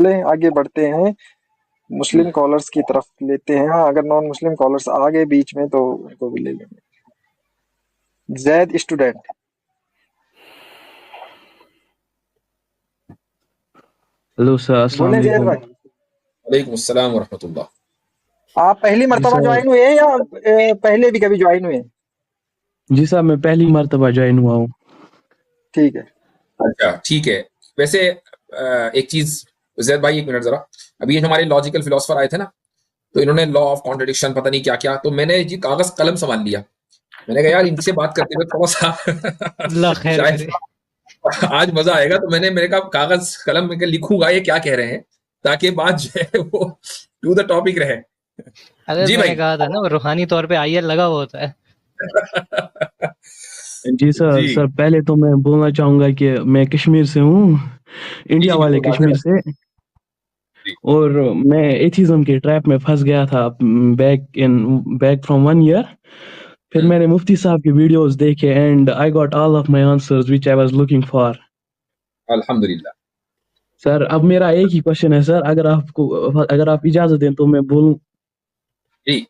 चलें आगे बढ़ते हैं, मुस्लिम कॉलर्स की तरफ लेते हैं। हाँ, अगर नॉन मुस्लिम कॉलर्स आ गए बीच में तो उनको भी ले लेंगे। जैद स्टूडेंट, हेलो सर, अस्सलाम बोले जैद वालेकुम। भाई। वालेकुम अस्सलाम वरहमतुल्लाह। आप पहली जी मर्तबा सर। ज्वाइन हुए हैं या पहले भी कभी ज्वाइन हुए हैं? जी सर, मैं पहली मर्तबा ज्वाइन हुआ हूँ। ठीक है। अच्छा ठीक है। वैसे एक चीज, जैद भाई एक मिनट जरा। अभी ये हमारे लॉजिकल फिलोसफर आए थे ना, तो इन्होंने लॉ ऑफ कॉन्ट्रडिक्शन पता नहीं क्या क्या, तो मैंने जी कागज कलम संभाल लिया। मैंने कहा यार इनसे बात करते हुए थोड़ा सा अल्लाह खैर शायद करे। आज मजा आएगा, तो मेरे कहा कागज कलम में लिखूंगा ये क्या कह रहे हैं, ताकि बात जो है वो टू द टॉपिक रहे। अरे जी मैंने भाई। कहा था ना, वो रूहानी तौर पे आईएल लगा हुआ होता है। जी सर। जी सर पहले तो मैं बोलना चाहूँगा कि मैं कश्मीर से हूँ, जी इंडिया जी वाले बिल्कुल कश्मीर बात से। जी और मैं एथिज्म के ट्रैप में फंस गया था बैक फ्रॉम 1 ईयर। फिर मैंने मुफ्ती साहब की वीडियोस देखे and I got all of my answers which I was looking for. अल्हम्दुलिल्लाह। सर अब मेरा एक ही क्वेश्चन है सर, अगर आप इजाज़त दें तो मैं बोलूँ। जी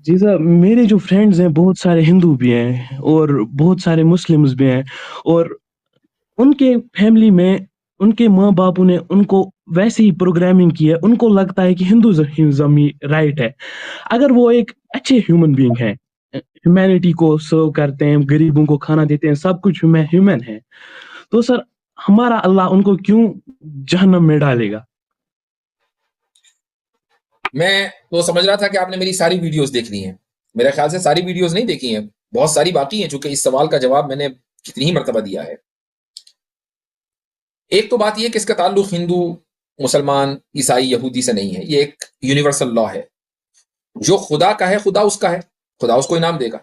जी सर, मेरे जो फ्रेंड्स हैं बहुत सारे हिंदू भी हैं और बहुत सारे मुस्लिम्स भी हैं, और उनके फैमिली में उनके माँ-बापों ने उनको वैसे ही प्रोग्रामिंग की है, उनको लगता है कि हिंदुइज़्म ही राइट है। अगर वो एक अच्छे ह्यूमन बीइंग हैं, ह्यूमैनिटी को सर्व करते हैं, गरीबों को खाना देते हैं, सब कुछ ह्यूमन है, तो सर हमारा अल्लाह उनको क्यों जहन्नम में डालेगा? मैं तो समझ रहा था कि आपने मेरी सारी वीडियोस देख ली हैं। मेरे ख्याल से सारी वीडियोस नहीं देखी हैं, बहुत सारी बाकी हैं, चूंकि इस सवाल का जवाब मैंने कितनी ही मर्तबा दिया है। एक तो बात यह कि इसका ताल्लुक हिंदू, मुसलमान, ईसाई, यहूदी से नहीं है। ये एक यूनिवर्सल लॉ है। जो खुदा का है खुदा उसका है, खुदा उसको इनाम देगा।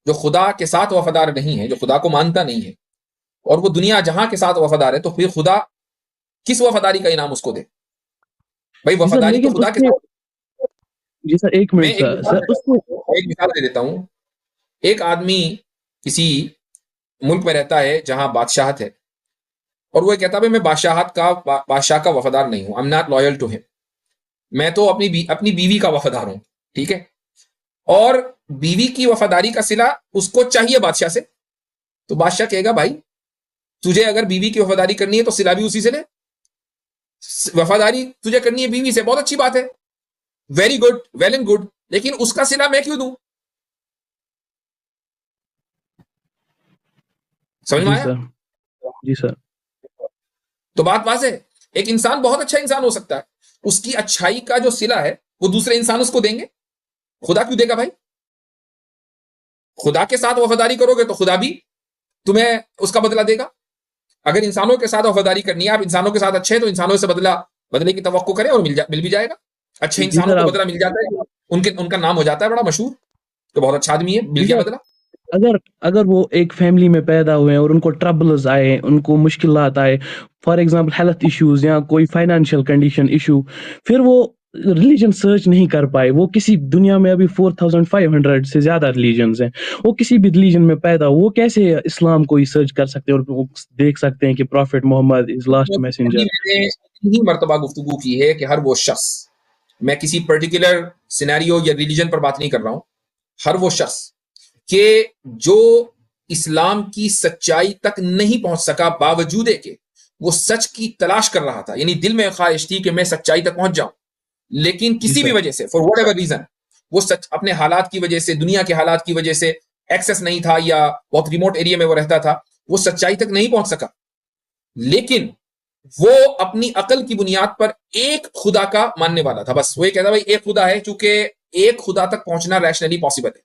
जो खुदा के साथ वफादार नहीं है, जो खुदा को मानता नहीं है, और वो दुनिया जहां के साथ वफादार है, तो फिर खुदा किस वफादारी का इनाम उसको दे? भाई जी सर, वफादारी तो लेकिन खुदा के उसमें साथ। जी सर 1 मैं मिनट एक सर, मिसाल सर देता उसमें हूं, एक मिसाल दे देता हूं। एक आदमी किसी मुल्क में रहता है जहां बादशाहत है, और वो कहता है मैं बादशाह का वफादार नहीं हूं, I am not loyal to him. मैं तो अपनी बीवी का वफादार हूं। ठीक है। और बीवी की वफादारी का सिला उसको चाहिए बादशाह से, तो बादशाह कहेगा भाई तुझे अगर बीवी की वफादारी करनी है तो सिला भी उसी से ले। वफादारी तुझे करनी है बीवी से, बहुत अच्छी बात है, very good, well and good, लेकिन उसका सिला मैं क्यों दूं? समझ में जी आया? सर, जी सर। तो बात वाज़ेह है। एक इंसान बहुत अच्छा इंसान हो सकता है, उसकी अच्छाई का जो सिला है वो दूसरे इंसान उसको देंगे। खुदा क्यों देगा भाई? खुदा के साथ वफादारी करोगे तो खुदा भी तुम्हें उसका बदला देगा। अगर इंसानों के साथ वफादारी करनी है, आप इंसानों के साथ अच्छे हैं, तो इंसानों से बदले की तवक्को करें और मिल भी जाएगा। अच्छे जी इंसानों सर, को अब बदला मिल जाता है, उनका नाम हो जाता है बड़ा मशहूर, तो बहुत अच्छा आदमी है, मिल जी गया सर, बदला। अगर अगर वो एक फैमिली में पैदा हुए हैं और उनको ट्रबल्स आए, उनको मुश्किलात आए, फॉर एग्जांपल हेल्थ इश्यूज या कोई फाइनेंशियल कंडीशन इशू, फिर वो रिलीजन सर्च नहीं कर पाए। वो किसी दुनिया में अभी 4500 से ज्यादा रिलीजन्स हैं, वो किसी भी रिलीजन में पैदा हो, वो कैसे इस्लाम को ही सर्च कर सकते हैं और वो देख सकते हैं कि prophet Muhammad is last messenger? मैंने इतनी ही मरतबा गुफ्तगू की है कि हर वो शख्स, मैं किसी पर्टिकुलर सिनेरियो या रिलीजन पर बात नहीं कर रहा हूं, हर वो शख्स के जो इस्लाम की सच्चाई तक नहीं पहुंच सका, बावजूद के वो सच की तलाश कर रहा था, यानी दिल में ख्वाहिश थी कि मैं सच्चाई तक पहुंच जाऊं, लेकिन जी किसी भी सर। वजह से, फॉर वट एवर रीजन, वो सच अपने हालात की वजह से, दुनिया के हालात की वजह से एक्सेस नहीं था, या बहुत रिमोट एरिया में वो रहता था, वो सच्चाई तक नहीं पहुंच सका। लेकिन वो अपनी अकल की बुनियाद पर एक खुदा का मानने वाला था। बस वो ये कहता भाई एक खुदा है, चूंकि एक खुदा तक पहुंचना रैशनली पॉसिबल है।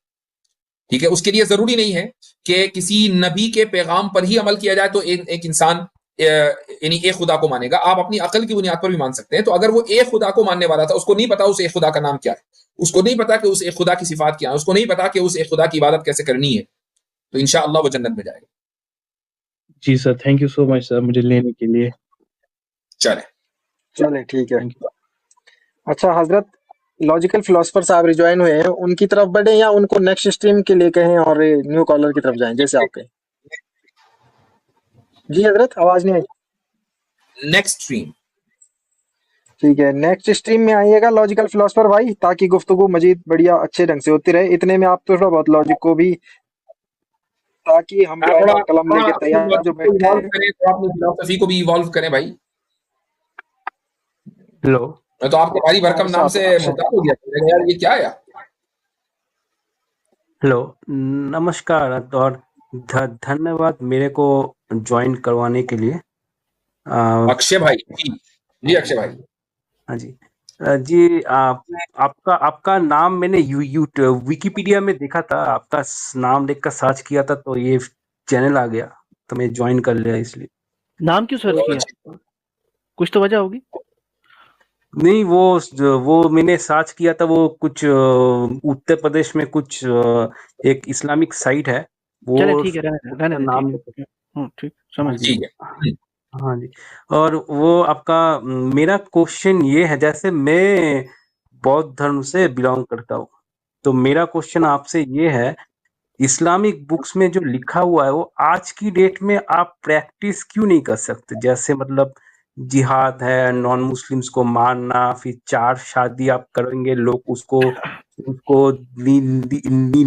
ठीक है। उसके लिए जरूरी नहीं है कि किसी नबी के पैगाम पर ही अमल किया जाए तो एक इंसान यानी एक खुदा को मानेगा। आप अपनी अकल की बुनियाद पर भी मान सकते हैं। तो अगर वो एक खुदा को मानने वाला था, उसको नहीं पता उस एक खुदा का नाम क्या है, उसको नहीं पता कि उस एक खुदा की सिफात क्या है, उसको नहीं पता कि उस एक खुदा की इबादत कैसे करनी है, तो इंशाअल्लाह वो जन्नत में जाएगा। जी sir, thank you so much sir मुझे लेने के लिए। चले। चले ठीक है। Thank you. अच्छा हजरत, लॉजिकल फिलोसफर साहब रिज्वाइन हुए हैं, उनकी तरफ बढ़े या उनको नेक्स्ट स्ट्रीम के लिए कहें और न्यू कॉलर की तरफ जाएं, जैसे आप कहें। जी हजरत, आवाज नहीं आई। Next stream. ठीक है, नेक्स्ट स्ट्रीम में आइएगा लॉजिकल फिलोसफर भाई, ताकि गुफ्तगू मजीद बढ़िया अच्छे ढंग से होती रहे। इतने में आप थोड़ा बहुत लॉजिक को भी, ताकि हम आप पेन थोड़ा और कलम थोड़ा लेके अपनी तैयार जो लॉजिक को बैठे इवॉल्व हैं। करें, तो अपनी फिलोसफी को भी इवॉल्व करें भाई। हेलो। मैं तो आपके भारी भरकम नाम अरशद से अरशद मुर्ताब हो गया था, यार ये क्या है यार। हेलो। नमस्कार और धन्यवाद मेरे को ज्वाइन करवाने के लिए। अक्षय भाई जी, जी अक्षय भाई। हाँ जी। जी, आपका आपका नाम मैंने विकिपीडिया में देखा था। आपका नाम देखकर सर्च किया था तो ये चैनल आ गया, तो मैं ज्वाइन कर लिया इसलिए। नाम क्यों सर्च बहुत किया? अच्छी। कुछ तो वजह होगी। नहीं, वो मैंने सर्च किया था। वो कुछ उत्तर प्रदेश में कुछ एक इस्लामिक साइट है, वो चले ठीक है, रहने दे उसका ठीक नाम। है। ठीक, हाँ समझ जी, गया। ठीक है। हाँ जी। और वो आपका मेरा क्वेश्चन ये है, जैसे मैं बौद्ध धर्म से बिलोंग करता हूँ, तो मेरा क्वेश्चन आपसे ये है, इस्लामिक बुक्स में जो लिखा हुआ है वो आज की डेट में आप प्रैक्टिस क्यों नहीं कर सकते? जैसे मतलब जिहाद है, नॉन मुस्लिम्स को मारना, फिर 4 शादी आप करेंगे, लोग उसको उसको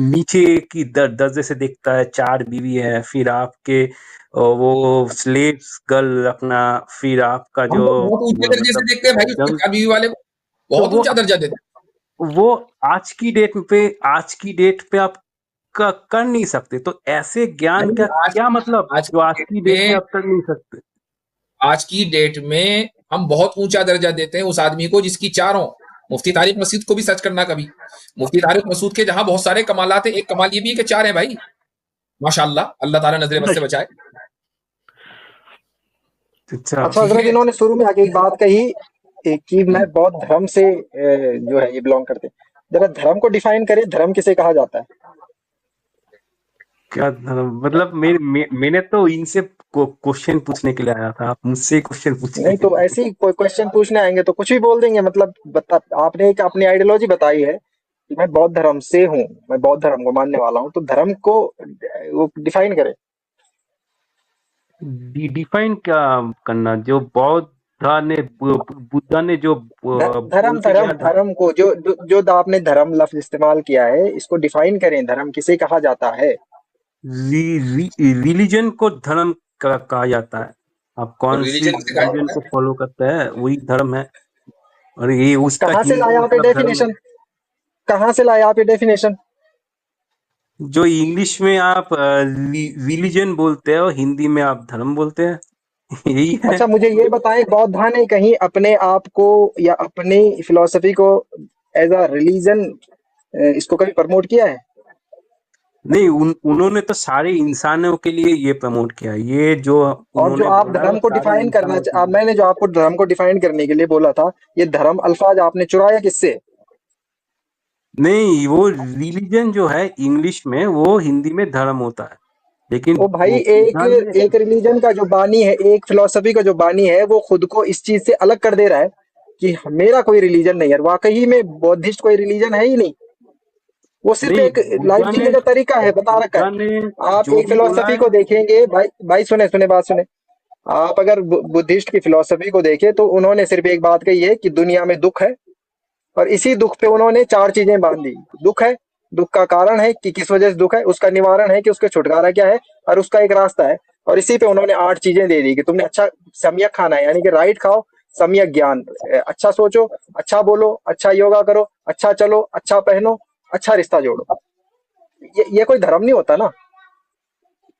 नीचे की दर्जे से देखता है। 4 बीवी है, फिर आपके वो स्लेव्स गर्ल अपना, फिर आपका हम जो तो बहुत ऊंचे दर्जे से मतलब देखते हैं भाई उसको, जंग, 4 बीवी वाले को तो बहुत ऊंचा दर्जा देते हैं। वो आज की डेट पे आप कर नहीं सकते। तो ऐसे ज्ञान नहीं, का क्या मतलब, आज जो की आज डेट की डेट में में आप कर नहीं सकते? आज की डेट में हम बहुत ऊंचा दर्जा देते हैं उस आदमी को जिसकी 4 हो। मुफ्ती तारिक मसूद को भी सर्च करना कभी। मुफ्ती तारिक मसूद के जहां बहुत सारे कमालात है, एक कमाल ये भी है कि 4 है भाई, माशाल्लाह, अल्लाह ताला नजर बद से बचाए। अच्छा। अच्छा ठीक हजरत, है। इन्होंने शुरू में आके एक बात कही कि मैं बौद्ध धर्म से जो है ये बिलोंग करते हैं। जरा धर्म को डिफाइन करें, धर्म किसे कहा जाता है? क्या मतलब मैंने तो इनसे क्वेश्चन पूछने के लिए आया था, आप मुझसे क्वेश्चन पूछिए। नहीं तो ऐसे ही कोई क्वेश्चन पूछने आएंगे तो कुछ भी बोल देंगे। मतलब आपने एक अपनी आइडियोलॉजी बताई है कि मैं बौद्ध धर्म से हूँ, मैं बौद्ध धर्म को मानने वाला हूँ, तो धर्म को वो डिफाइन करें। डिफाइन क्या करना? जो बौद्ध ने बुद्धा ने जो बोल धर्म के गया धर्म था, धर्म को जो आपने धर्म लफ्ज इस्तेमाल किया है, इसको डिफाइन करें, धर्म किसे कहा जाता है? रिलीजन को धर्म कहा जाता है। आप और कौन सी रिलीजन किसे कहा रिलीजन जाता को है? फॉलो करते हैं वही धर्म है। और ये उसका कहाँ से हिंदी लाए आप ये मतलब धर्म है। डेफिनेशन? कहाँ से लाए आप ये डेफिनेशन? जो इंग्लिश में आप रिलीजन बोलते हो, हिंदी में आप धर्म बोलते हैं। यही है। अच्छा मुझे ये बताएं, बौद्धा ने कहीं अपने आप को या अपनी फिलोसफी को एज अ रिलीजन इसको कभी प्रमोट किया है? नहीं, उन्होंने तो सारे इंसानों के लिए ये प्रमोट किया। ये जो और जो उन्होंने आप बोला है वो धर्म को सारे डिफाइन इंसानों के लिए। मैंने जो आपको धर्म को डिफाइन करने के लिए बोला था, ये धर्म अल्फाज आपने चुराया किससे? नहीं, वो रिलीजन जो है इंग्लिश में, वो हिंदी में धर्म होता है। लेकिन ओ भाई, वो एक बुद्धा ने, एक रिलीजन का जो बानी है, एक फिलोसफी का जो बानी है, वो खुद को इस चीज से अलग कर दे रहा है कि मेरा कोई रिलीजन नहीं है। वाकई में बौद्धिस्ट कोई रिलीजन है ही नहीं, वो सिर्फ नहीं, एक लाइफ जीने का तरीका है, बता रखा बुद्धा है। ने आप जो एक भी बोला फिलोसफी है। को देखेंगे भाई, सुने सुने बात सुने। आप अगर बुद्धिस्ट की फिलोसफी को देखें तो उन्होंने सिर्फ एक बात कही है कि दुनिया में दुख है, और इसी दुख पे उन्होंने 4 चीजें बांध दी। दुख है, दुख का कारण है कि किस वजह से दुख है, उसका निवारण है कि उसके छुटकारा क्या है, और उसका एक रास्ता है। और इसी पे उन्होंने 8 चीजें दे दी कि तुमने अच्छा सम्यक खाना है, यानी कि राइट खाओ, सम्यक ज्ञान, अच्छा सोचो, अच्छा बोलो, अच्छा योगा करो, अच्छा चलो, अच्छा पहनो, अच्छा रिश्ता जोड़ो। ये कोई धर्म नहीं होता ना।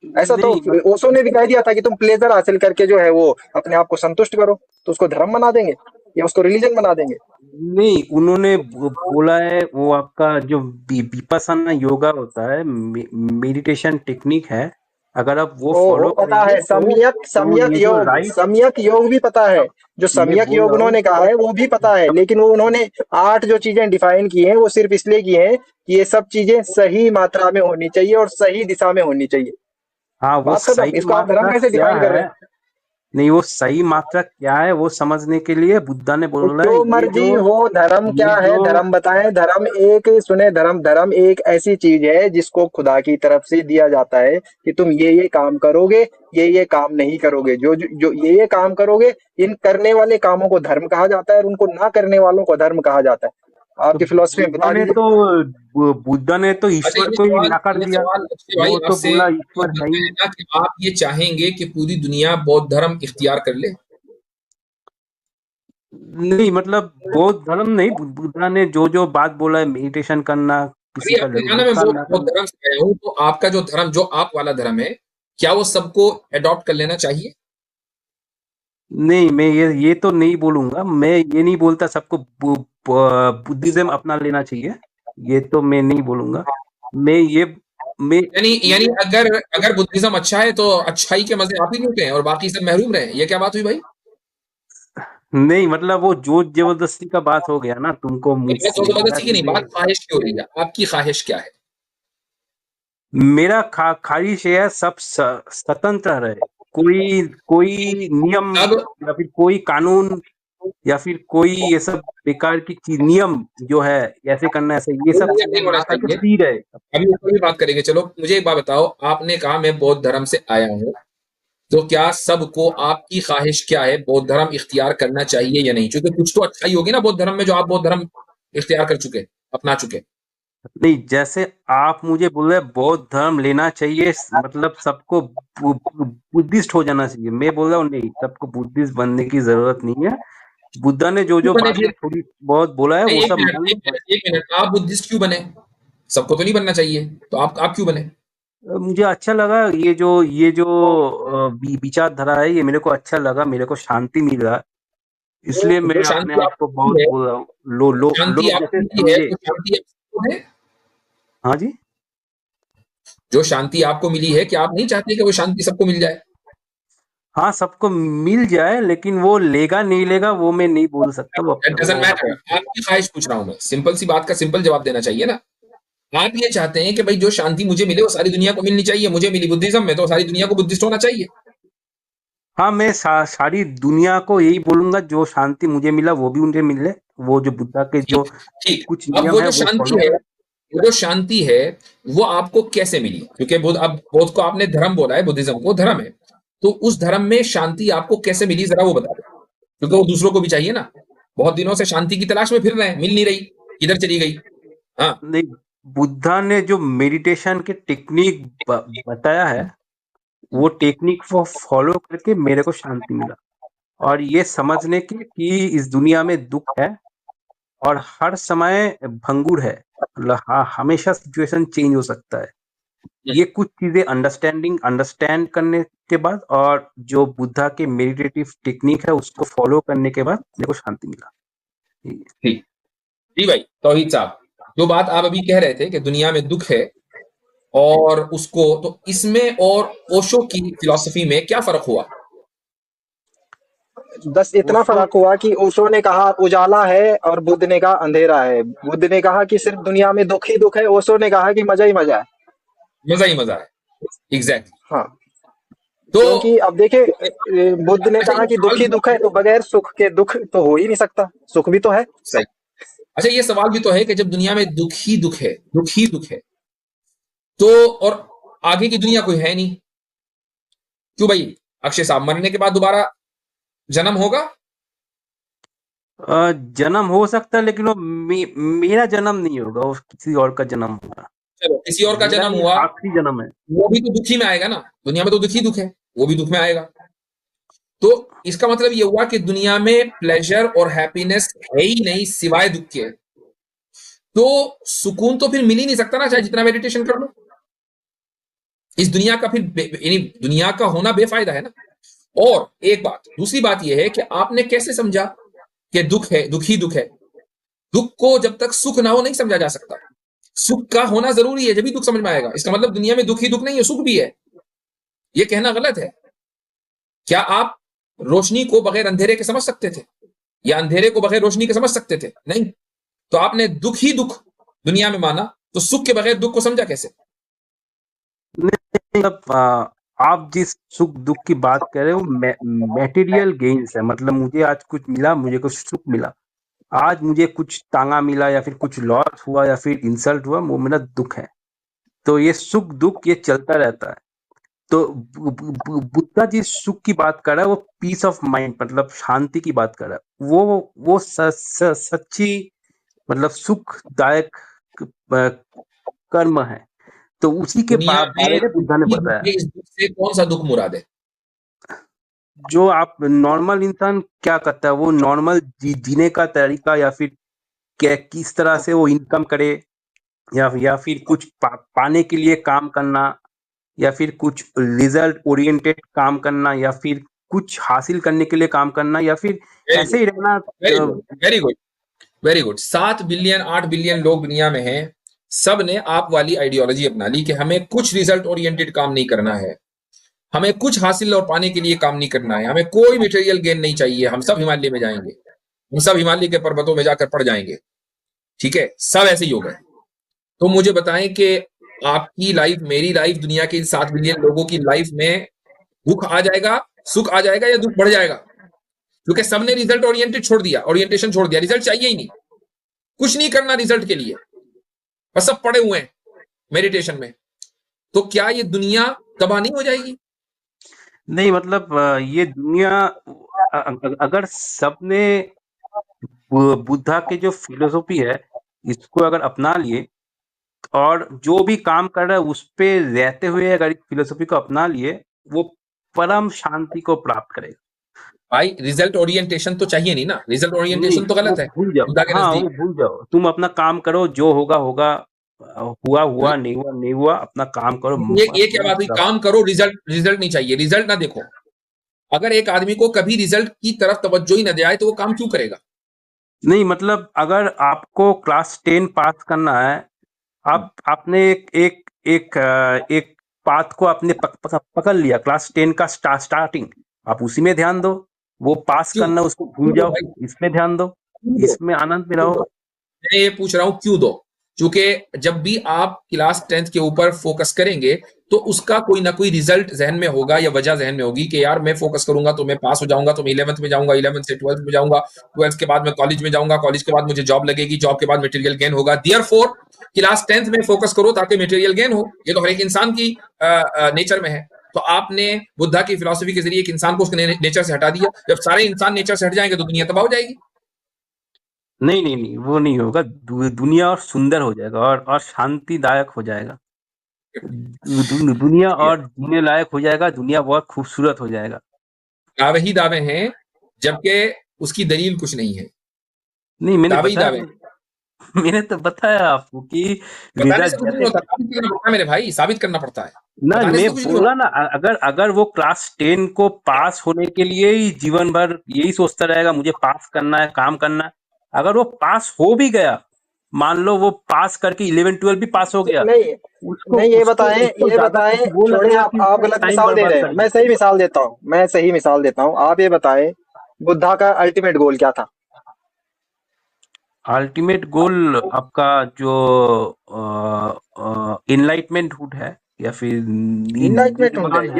ऐसा तो नहीं ओशो ने भी कह दिया था कि तुम प्लेजर हासिल करके जो है वो अपने आप को संतुष्ट करो, तो उसको धर्म बना देंगे या उसको रिलीजन बना देंगे। नहीं, उन्होंने बोला है वो आपका जो विपस्सना योगा होता है, मेडिटेशन टेक्निक है, अगर आप वो ओहो, फॉलो पता करेंगे है, तो ये जो राइट, सम्यक योग भी पता है। जो मैं सम्यक बोल योग रहा हूँ उन्होंने कहा है वो भी पता है, सब। लेकिन वो उन्होंने 8 जो चीजें डिफाइन की हैं वो सिर्फ इसलिए की हैं कि ये सब चीजें सही मात्रा में होनी चाहिए और सही दिशा में होनी चाहिए। हाँ, वो बात खत्म। सही इसको आप धर्म मात्रा कैसे क्या डिफाइन कर रहे है? हैं? नहीं, वो सही मात्रा क्या है वो समझने के लिए बुद्धा ने तो बोला है जो ये मर्जी जो हो, धर्म ये क्या है, जो धर्म बताएं। धर्म एक सुने, धर्म धर्म एक ऐसी चीज है जिसको खुदा की तरफ से दिया जाता है कि तुम ये काम करोगे, ये काम नहीं करोगे। जो जो, जो ये काम करोगे, इन करने वाले कामों को धर्म कहा जाता है और उनको ना करने वालों को धर्म कहा जाता है। तो आपकी फिलॉसफी में बता दीजिए। बुद्धा ने तो अच्छा, ईश्वर को ही नकार ये दिया। सवाल अक्षय भाई वो तो आपसे बोला ये ईश्वर है बनता ही है ना कि आप ये चाहेंगे कि पूरी दुनिया बौद्ध धर्म इख्तियार कर ले? नहीं, मतलब बौद्ध धर्म नहीं, बुद्धा ने जो जो बात बोला है, मेडिटेशन करना, किसी अभी का आपने कहा ना मैं नुकसान ना बौद्ध करना। धर्म से आया हूँ, तो आपका जो धर्म, जो आप वाला धर्म है, क्या वो सबको अडॉप्ट कर लेना चाहिए? नहीं, मैं ये तो नहीं बोलूंगा। मैं ये नहीं बोलता सबको बुद्धिज्म अपना लेना चाहिए, ये तो मैं नहीं बोलूंगा। मैं यानी यानी अगर अगर बुद्धिज्म अच्छा है तो अच्छाई के मजे आप ही लूटे हैं और बाकी सब महरूम रहे, ये क्या बात हुई भाई? नहीं, मतलब वो जोर जबरदस्ती का बात हो गया ना, तुमको ये बात मुझसे मेरा जबरदस्ती की नहीं, तुझे। बात ख्वाहिश की हो रही है। आपकी ख्वाहिश क्या है? मेरा ख्वाहिश ये है सब स्वतंत्र रहे। कोई कोई नियम अब या फिर कोई कानून या फिर कोई ये सब बेकार की चीज, नियम जो है ऐसे करना ऐसे, ये सब नियम चीजें नहीं होना ना करके चाहिए, फ्री रहे। अभी ऊपर भी बात करेंगे। चलो मुझे एक बात बताओ, आपने कहा मैं बौद्ध धर्म से आया हूँ, तो क्या सबको, आपकी ख्वाहिश क्या है, बौद्ध धर्म इख्तियार करना चाहिए या नहीं? क्योंकि कुछ तो अच्छाई होगी ना बौद्ध धर्म में, जो आप बौद्ध धर्म इख्तियार कर चुके, अपना चुके। नहीं, जैसे आप मुझे बोल रहे हैं बौद्ध धर्म लेना चाहिए, मतलब सबको बुद्धिस्ट हो जाना चाहिए। मैं बोल रहा हूँ नहीं, सबको बुद्धिस्ट बनने की जरूरत नहीं है। बुद्धा ने जो क्यों जो बने बातें फिर? थोड़ी बहुत बोला है नहीं, वो एक सब मिनट, मान लो एक बस। मिनट, एक मिनट, आप बुद्धिस्ट क्यों बने? सबको तो नहीं बनना चाहिए, तो आप क्यों बने? मुझे अच्छा लगा ये जो विचारधारा है, ये मेरे को अच्छा लगा, मेरे को शांति मिल रहा है, इसलिए जो मैं अपने शांति आप को आपको बहुत मिली है, बोल रहा हूँ। शांति लोग आपको जैसे मिली है, समझे। जो शांति आपको है, हाँ जी। जो शांति आपको मिली है, क्या आप नहीं चाहते कि वो शांति सबको मिल जाए? हाँ, सबको मिल जाए, लेकिन वो लेगा नहीं लेगा वो मैं नहीं बोल सकता, दैट डजंट वो मैटर। अपने। आपकी ख्वाहिश पूछ रहा हूं मैं, सिंपल सी बात का सिंपल जवाब देना चाहिए ना। आप ये चाहते हैं कि भाई जो शांति मुझे मिले वो सारी दुनिया को मिलनी चाहिए, मुझे मिली बुद्धिज्म में तो सारी दुनिया को बुद्धिस्ट होना चाहिए। हाँ, मैं सारी दुनिया को यही बोलूंगा, जो शांति मुझे मिला वो भी उन्हें मिले। वो जो बुद्धा के जो ठीक, ठीक। कुछ अब नियम वो है जो वो शांति फॉलो है, करे। वो जो शांति है, वो आपको कैसे मिली? क्योंकि बुद्ध, अब बुद्ध को आपने धर्म बोला है, बुद्धिज्म को धर्म है, तो उस धर्म में शांति आपको कैसे मिली, जरा वो बता दो। क्योंकि वो दूसरों को भी चाहिए ना। बहुत दिनों से शांति की तलाश में फिर रहे हैं, मिल नहीं रही, किधर चली गई? हाँ, नहीं, बुद्धा ने जो मेडिटेशन के टेक्निक बताया है, वो टेक्निक को फॉलो करके मेरे को शांति मिला, और ये समझने की कि इस दुनिया में दुख है और हर समय भंगुर है, मतलब हमेशा सिचुएशन चेंज हो सकता है। ये कुछ चीजें अंडरस्टैंड करने के बाद और जो बुद्धा के मेडिटेटिव टेक्निक है उसको फॉलो करने के बाद मेरे को शांति मिला। ठीक। जी भाई तौहीद साहब, जो बात आप अभी कह रहे थे कि दुनिया में दुख है और उसको, तो इसमें और ओशो की फिलॉसफी में क्या फर्क हुआ? बस इतना ओशो फर्क हुआ कि ओशो ने कहा उजाला है और बुद्ध ने कहा अंधेरा है। बुद्ध ने कहा कि सिर्फ दुनिया में दुख ही दुख है, ओशो ने कहा कि मजा ही मजा है। मजा ही मजा है। एग्जैक्टली। हाँ, तो क्योंकि अब देखे, बुद्ध ने अच्छा, कहा ये कि दुख सवाल ही भी दुख है, तो बगैर सुख के दुख तो हो ही नहीं सकता, सुख भी तो है। सही। अच्छा, ये सवाल भी तो है कि जब दुनिया में दुख ही दुख है, दुख ही दुख है, तो और आगे की दुनिया कोई है नहीं, क्यों भाई? अक्षय साहब, मरने के बाद दोबारा जन्म होगा? जन्म हो सकता है, लेकिन वो मेरा जन्म नहीं होगा, वो किसी और का जन्म होगा। चलो, किसी और का मेरा जन्म ये हुआ, आखिरी जन्म है। वो भी तो दुखी में आएगा ना। दुनिया में तो दुख ही दुख है, वो भी दुख में आएगा। तो इसका मतलब ये हुआ कि दुनिया में प्लेजर और हैप्पीनेस है ही नहीं सिवाय दुख के। तो सुकून तो फिर मिल ही नहीं सकता ना, चाहे जितना मेडिटेशन कर लो। इस दुनिया का फिर यानी दुनिया का होना बेफायदा है ना। और एक बात, दूसरी बात यह है कि आपने कैसे समझा कि दुख है, दुख ही दुख है? दुख को जब तक सुख ना हो नहीं समझा जा सकता। सुख का होना जरूरी है, जब भी दुख समझ में आएगा। इसका मतलब दुनिया में दुख ही दुख नहीं है, सुख भी है। यह कहना गलत है। क्या आप रोशनी को बगैर अंधेरे के समझ सकते थे, या अंधेरे को बगैर रोशनी के समझ सकते थे? नहीं। तो आपने दुख ही दुख दुनिया में माना, तो सुख के बगैर दुख को समझा कैसे? मतलब आप जिस सुख दुख की बात कर रहे हो मेटेरियल गेन्स है, मतलब मुझे आज कुछ मिला, मुझे कुछ सुख मिला, आज मुझे कुछ तांगा मिला या फिर कुछ लॉस हुआ या फिर इंसल्ट हुआ, वो मेरा दुख है। तो ये सुख दुख ये चलता रहता है। तो बुद्धा जिस सुख की बात कर रहा है वो पीस ऑफ माइंड, मतलब शांति की बात कर रहा है। वो सच्ची मतलब सुखदायक कर्म है। तो उसी के दुनिया बारे में बुद्धा ने बताया। इस दुख से कौन सा दुख मुराद है? जो आप नॉर्मल इंसान क्या करता है, वो नॉर्मल जीने का तरीका, या फिर किस तरह से वो इनकम करे, या फिर कुछ पाने के लिए काम करना, या फिर कुछ रिजल्ट ओरिएंटेड काम करना, या फिर कुछ हासिल करने के लिए काम करना, या फिर ऐसे ही रहना। Very good, very good, very good. 7 billion 8 billion लोग दुनिया में हैं, सब ने आप वाली आइडियोलॉजी अपना ली कि हमें कुछ रिजल्ट ओरिएंटेड काम नहीं करना है, हमें कुछ हासिल और पाने के लिए काम नहीं करना है, हमें कोई मटेरियल गेन नहीं चाहिए, हम सब हिमालय में जाएंगे, हम सब हिमालय के पर्वतों में जाकर पड़ जाएंगे। ठीक है, सब ऐसे ही हो गए। तो मुझे बताएं कि आपकी लाइफ, मेरी लाइफ, दुनिया के 7 बिलियन लोगों की लाइफ में दुख आ जाएगा, सुख आ जाएगा या दुख बढ़ जाएगा? क्योंकि सबने रिजल्ट ओरिएंटेड छोड़ दिया, ओरिएंटेशन छोड़ दिया, रिजल्ट चाहिए ही नहीं, कुछ नहीं करना रिजल्ट के लिए, बस सब पड़े हुए हैं मेडिटेशन में। तो क्या ये दुनिया तबाह नहीं हो जाएगी? नहीं, मतलब ये दुनिया अगर सबने बुद्धा के जो फिलोसॉफी है इसको अगर अपना लिए और जो भी काम कर रहा है उस पे रहते हुए अगर इस फिलोसॉफी को अपना लिए, वो परम शांति को प्राप्त करेगा। भाई रिजल्ट ओरिएंटेशन तो चाहिए नहीं ना, रिजल्ट नहीं, ओरिएंटेशन तो वो गलत है भूल जाओ। बुद्धा के हाँ, वो नजदीक। भूल जाओ, तुम अपना काम करो, जो होगा होगा, हुआ हुआ, नहीं हुआ नहीं हुआ, अपना काम करो। ये क्या बात हुई, काम करो, रिजल्ट रिजल्ट नहीं चाहिए, रिजल्ट ना देखो। अगर एक आदमी को कभी रिजल्ट की तरफ तवज्जो ही न दे आए तो वो काम क्यों करेगा? नहीं, मतलब अगर आपको क्लास 10 पास करना है, आपने एक पाथ को आपने पकड़ लिया, क्लास 10 का स्टार्टिंग, आप उसी में ध्यान दो। वो पास क्यों करना उसको भूल क्यों दो जाओ, भाई, इसमें ध्यान दो, क्यों दो, इसमें आनंद में क्यों रहो। दो? मैं ये पूछ रहा हूं क्यों दो, क्योंकि जब भी आप क्लास 10th के ऊपर फोकस करेंगे तो उसका कोई ना कोई रिजल्ट जहन में होगा या वजह जहन में होगी कि यार मैं फोकस करूंगा तो मैं पास हो जाऊंगा, तो मैं 11th में जाऊंगा, 11th से 12th में जाऊंगा, 12th के बाद मैं कॉलेज में जाऊंगा, कॉलेज के बाद मुझे जॉब लगेगी, जॉब के बाद मटेरियल गेन होगा। देयरफॉर क्लास 10th में फोकस करो ताकि मटेरियल गेन हो। ये तो हर एक इंसान की नेचर में है। तो आपने बुद्धा की फिलॉसफी के जरिए एक इंसान को उसके नेचर से हटा दिया। जब सारे इंसान नेचर से हट जाएंगे तो दुनिया तबाह हो जाएगी। नहीं नहीं नहीं, वो नहीं होगा। दुनिया और सुंदर हो जाएगा और शांतिदायक हो जाएगा। दुनिया और जीने लायक हो जाएगा, दुनिया बहुत खूबसूरत हो जाएगा। दावे ही दावे हैं जबकि उसकी दलील कुछ नहीं है। नहीं, मैंने दावे ही बताया, दावे। मैंने तो बताया आपको कि बताने रिजल्ट से कुछ नहीं जैसे होता, साबित करना पड़ता है मेरे भाई, साबित करना पड़ता है। ना, बताने से मैं तो कुछ नहीं बोला होता। ना, अगर वो क्लास 10 को पास होने के लिए ही जीवन भर यही सोचता रहेगा मुझे पास करना है, काम करना है, अगर वो पास हो भी गया, मान लो वो पास करके 11 12 भी पास हो गया, नहीं उसको नहीं, उसको उसको ये ज्यादा बताएं, कुछ वो छोड़े, लगेगा कि आप उसने गलत टाइम मिसाल दे बर्बाद रहे हैं। कर मैं दिया। सही मिसाल देता हूँ, मैं सही मिसाल देता हूँ। आप ये बताएं, बुद्धा का अल्टीमेट गोल क्या था? अल्टीमेट गोल आपका जो इनलाइटमेंट हुड है या फिर इनलाइटमेंट ढूंढ निर्वाण गए? है।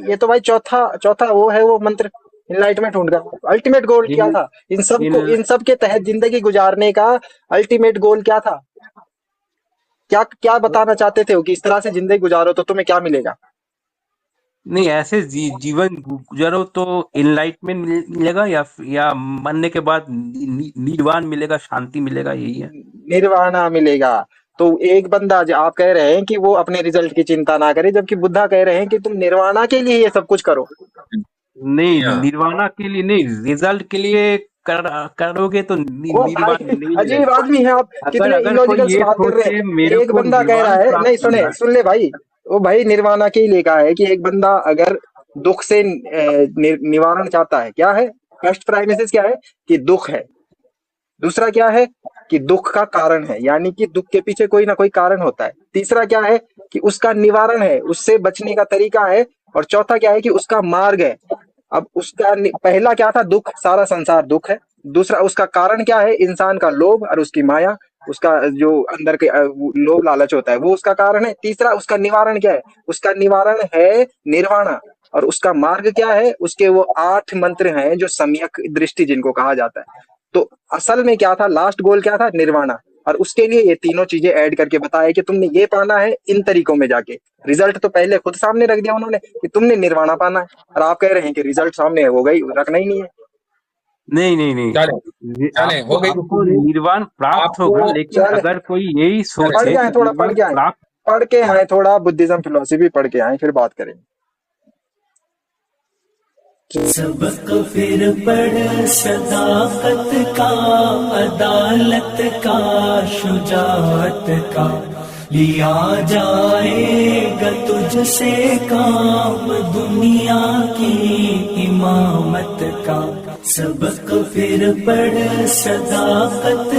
ये तो भाई चौथा चौथा वो है, वो मंत्र इनलाइटमेंट ढूंढ गया। अल्टीमेट गोल क्या इन था? इन इन सब के तहत जिंदगी गुजारने का अल्टीमेट गोल क्या था? क्या क्या बताना चाहते थे वो कि इस तरह से जिंदगी गुजारो तो तुम्हें क्या मिलेगा? नहीं, ऐसे जीवन गुजारो तो इनलाइटमेंट मिलेगा, या मरने के बाद निर्वाण मिलेगा, शांति मिलेगा, यही है। निर्वाणा मिलेगा। तो एक बंदा, जो आप कह रहे हैं कि वो अपने रिजल्ट की चिंता ना करे, जबकि बुद्धा कह रहे हैं कि तुम निर्वाणा के लिए ये सब कुछ करो। नहीं, हाँ, निर्वाणा के लिए नहीं, रिजल्ट के लिए करोगे तो वो निर्वाण भाई नहीं अजीब मिलेगा। आदमी है आप, अगर कितने अगर कोई इलॉजिकल ये बात कर रहे सोचे हैं। मेरे एक को बंदा कह रहा निर्वाण है, नहीं प्राप्त सुने, करना है। सुन ले भाई, वो भाई निर्वाणा के लिए कहा है कि एक बंदा अगर दुख से निवारण चाहता है, क्या है फर्स्ट प्राइमेसिस, क्या है कि दुख है। दूसरा क्या है कि दुख का कारण है, यानी कि दुख के पीछे कोई ना कोई कारण होता है। तीसरा क्या है कि उसका निवारण है, उससे बचने का तरीका है। और चौथा क्या है कि उसका मार्ग है। अब उसका पहला क्या था? दुख, सारा संसार दुख है। दूसरा उसका कारण क्या है? इंसान का लोभ और उसकी माया। उसका जो अंदर के लोभ लालच होता है वो उसका कारण है। तीसरा, उसका निवारण क्या है? उसका निवारण है निर्वाणा। और उसका मार्ग क्या है? उसके वो 8 मंत्र हैं जो सम्यक दृष्टि जिनको कहा जाता है। तो असल में क्या था, लास्ट गोल क्या था? निर्वाणा। और उसके लिए ये तीनों चीजें ऐड करके बताया कि तुमने ये पाना है इन तरीकों में जाके। रिजल्ट तो पहले खुद सामने रख दिया उन्होंने कि तुमने निर्वाणा पाना है, और आप कह रहे हैं कि रिजल्ट सामने हो गई, रखना ही नहीं है। नहीं नहीं नहीं, चलें चलें, हो गई आपको निर्वाण प्राप्त आपको होगा, लेकिन चलें। अगर कोई यही पढ़ सोचे के आए, कि थोड़ा पढ़ निर्वाण के आए, प्राप्त, पढ़ के आए, थोड़ा बुद्धिज्म फिलोसफी पढ़ के आए, फिर बात करेंगे। सबक फिर पढ़ सदाकत का, अदालत का, शुजाअत का, लिया जाएगा तुझसे काम दुनिया की इमामत का। सबक फिर पढ़ सदाकत